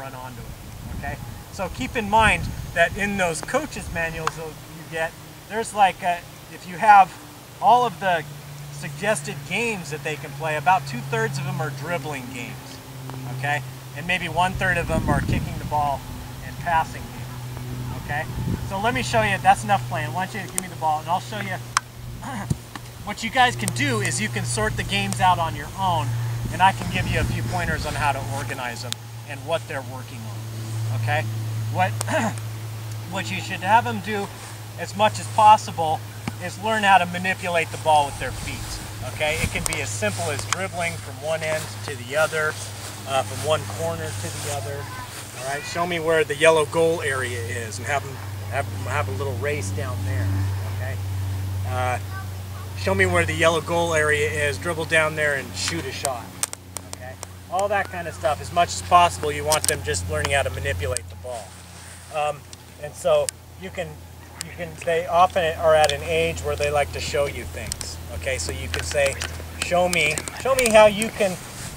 run onto it, okay? So keep in mind that in those coaches manuals that you get, there's like, if you have all of the suggested games that they can play, about 2/3 of them are dribbling games, okay? And maybe 1/3 of them are kicking the ball and passing games, okay? So let me show you, that's enough playing. I want you to give me the ball and I'll show you what you guys can do is you can sort the games out on your own, and I can give you a few pointers on how to organize them and what they're working on, okay? What you should have them do as much as possible is learn how to manipulate the ball with their feet, okay? It can be as simple as dribbling from one end to the other, from one corner to the other, all right? Show me where the yellow goal area is and have them have a little race down there, okay? Show me where the yellow goal area is, dribble down there and shoot a shot, okay? All that kind of stuff. As much as possible, you want them just learning how to manipulate the ball. And so they often are at an age where they like to show you things, okay? So you can say, show me how you can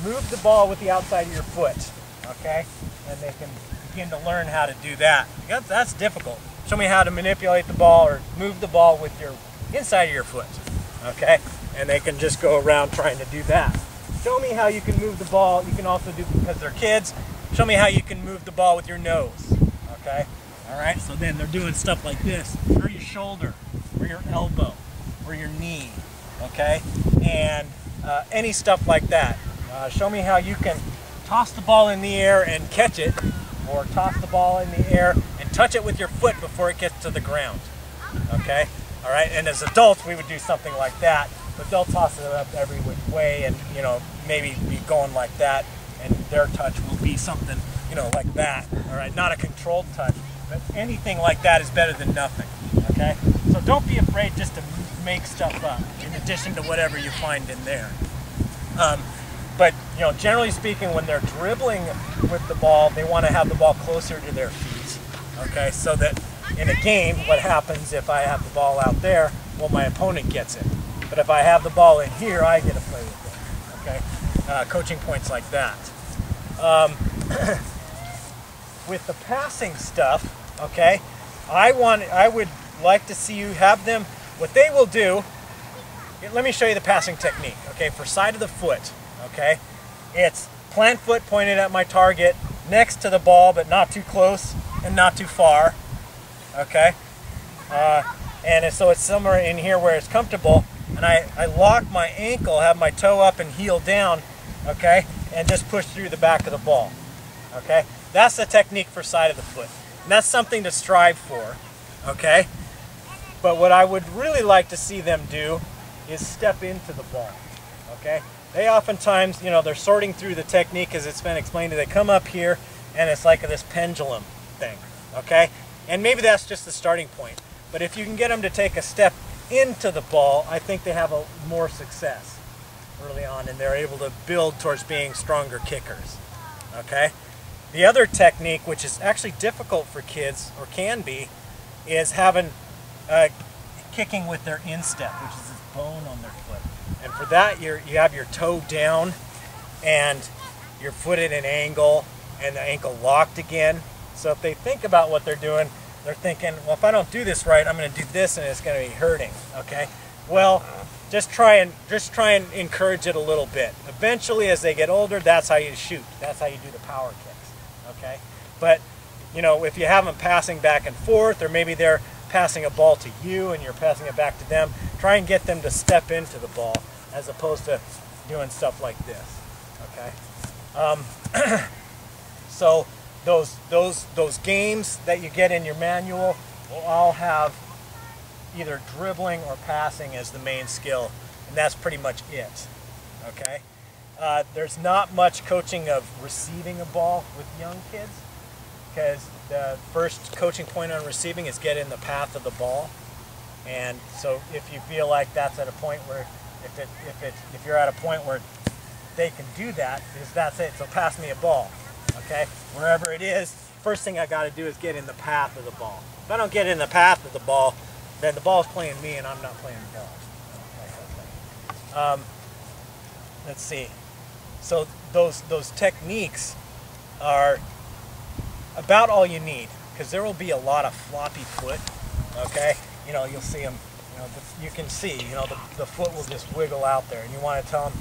move the ball with the outside of your foot, okay? And they can begin to learn how to do that. That's difficult. Show me how to manipulate the ball or move the ball with your inside of your foot, okay? And they can just go around trying to do that. Show me how you can move the ball. You can also do, because they're kids, show me how you can move the ball with your nose, okay? All right, so then they're doing stuff like this, or your shoulder, or your elbow, or your knee, okay? And any stuff like that. Show me how you can toss the ball in the air and catch it, or toss the ball in the air and touch it with your foot before it gets to the ground, okay? All right, and as adults, we would do something like that, but they'll toss it up every which way and, you know, maybe be going like that, and their touch will be something, you know, like that, all right? Not a controlled touch, but anything like that is better than nothing, okay? So don't be afraid just to make stuff up in addition to whatever you find in there. But, you know, generally speaking, when they're dribbling with the ball, they want to have the ball closer to their feet, okay? So that in a game, what happens if I have the ball out there? Well, my opponent gets it. But if I have the ball in here, I get to play with it, okay? Coaching points like that. With the passing stuff, okay, I would like to see you have them, what they will do, let me show you the passing technique, okay, for side of the foot, okay? It's plant foot pointed at my target, next to the ball, but not too close and not too far, okay? And so it's somewhere in here where it's comfortable, and I lock my ankle, have my toe up and heel down, okay, and just push through the back of the ball, okay? That's the technique for side of the foot. And that's something to strive for, okay? But what I would really like to see them do is step into the ball, okay? They oftentimes, you know, they're sorting through the technique as it's been explained. They come up here and it's like this pendulum thing, okay? And maybe that's just the starting point. But if you can get them to take a step into the ball, I think they have more success early on, and they're able to build towards being stronger kickers, okay? The other technique, which is actually difficult for kids, or can be, is having kicking with their instep, which is this bone on their foot. And for that, you have your toe down and your foot at an angle and the ankle locked again. So if they think about what they're doing, they're thinking, well, if I don't do this right, I'm going to do this and it's going to be hurting, okay? Well, just try and encourage it a little bit. Eventually, as they get older, that's how you shoot. That's how you do the power kicks, okay? But, you know, if you have them passing back and forth, or maybe they're passing a ball to you and you're passing it back to them, try and get them to step into the ball as opposed to doing stuff like this, okay? So those games that you get in your manual will all have either dribbling or passing as the main skill, and that's pretty much it, okay? There's not much coaching of receiving a ball with young kids, because the first coaching point on receiving is get in the path of the ball. And so if you feel like that's at a point where, if you're at a point where they can do that, that's it. So pass me a ball, okay? Wherever it is, first thing I got to do is get in the path of the ball. If I don't get in the path of the ball, then the ball's playing me and I'm not playing the ball. Let's see. So those techniques are about all you need, because there will be a lot of floppy foot, okay? You know, you'll see them, you know, you can see, you know, the foot will just wiggle out there, and you want to tell them,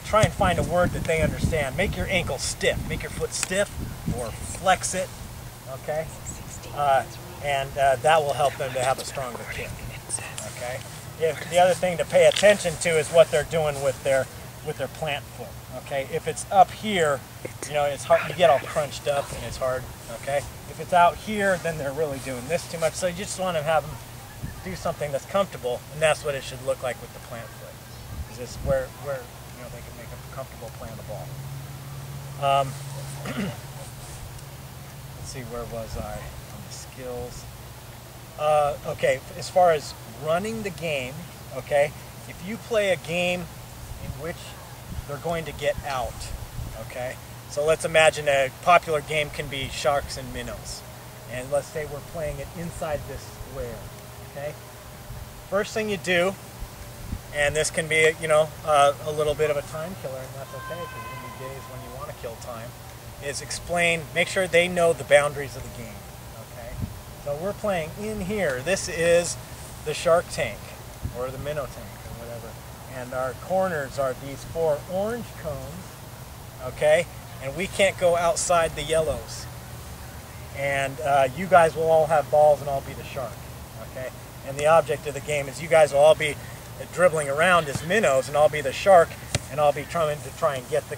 try and find a word that they understand. Make your ankle stiff, make your foot stiff, or flex it, okay? And that will help them to have a stronger kick, okay? The other thing to pay attention to is what they're doing with their plant foot, okay? If it's up here, you know, it's hard, you get all crunched up and it's hard, okay? If it's out here, then they're really doing this too much, so you just want to have them do something that's comfortable, and that's what it should look like with the plant foot. Is this where you know, they can make a comfortable play on the ball. Let's see, where was I on the skills? Okay, as far as running the game, okay, if you play a game in which they're going to get out, okay, so let's imagine a popular game can be sharks and minnows, and let's say we're playing it inside this square, okay. First thing you do, and this can be, you know, a little bit of a time killer, and that's okay, because there's going to be days when you want to kill time, is explain, make sure they know the boundaries of the game, okay. So we're playing in here. This is the shark tank, or the minnow tank, or whatever, and our corners are these 4 orange cones, okay, and we can't go outside the yellows, and you guys will all have balls and I'll be the shark, okay, and the object of the game is you guys will all be dribbling around as minnows and I'll be the shark, and I'll be trying and get the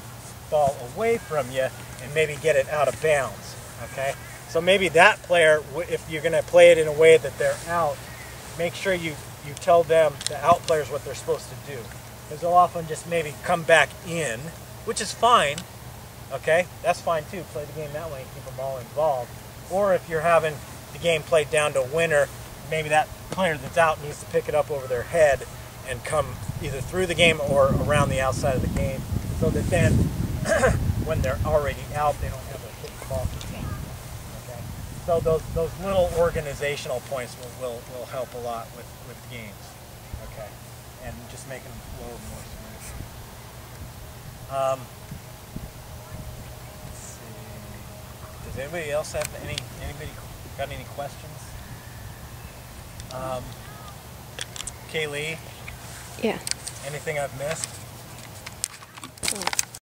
ball away from you and maybe get it out of bounds, okay. So maybe that player, if you're going to play it in a way that they're out, make sure you tell them, the out players, what they're supposed to do, because they'll often just maybe come back in, which is fine, okay, that's fine too, play the game that way and keep them all involved. Or if you're having the game played down to a winner, maybe that player that's out needs to pick it up over their head and come either through the game or around the outside of the game, so that then when they're already out, they don't have to hit the ball. Okay, so those little organizational points will help a lot with games. Okay, and just make them a little more smooth. Let's see. Does anybody else have anybody got any questions? Kaylee? Yeah. Anything I've missed?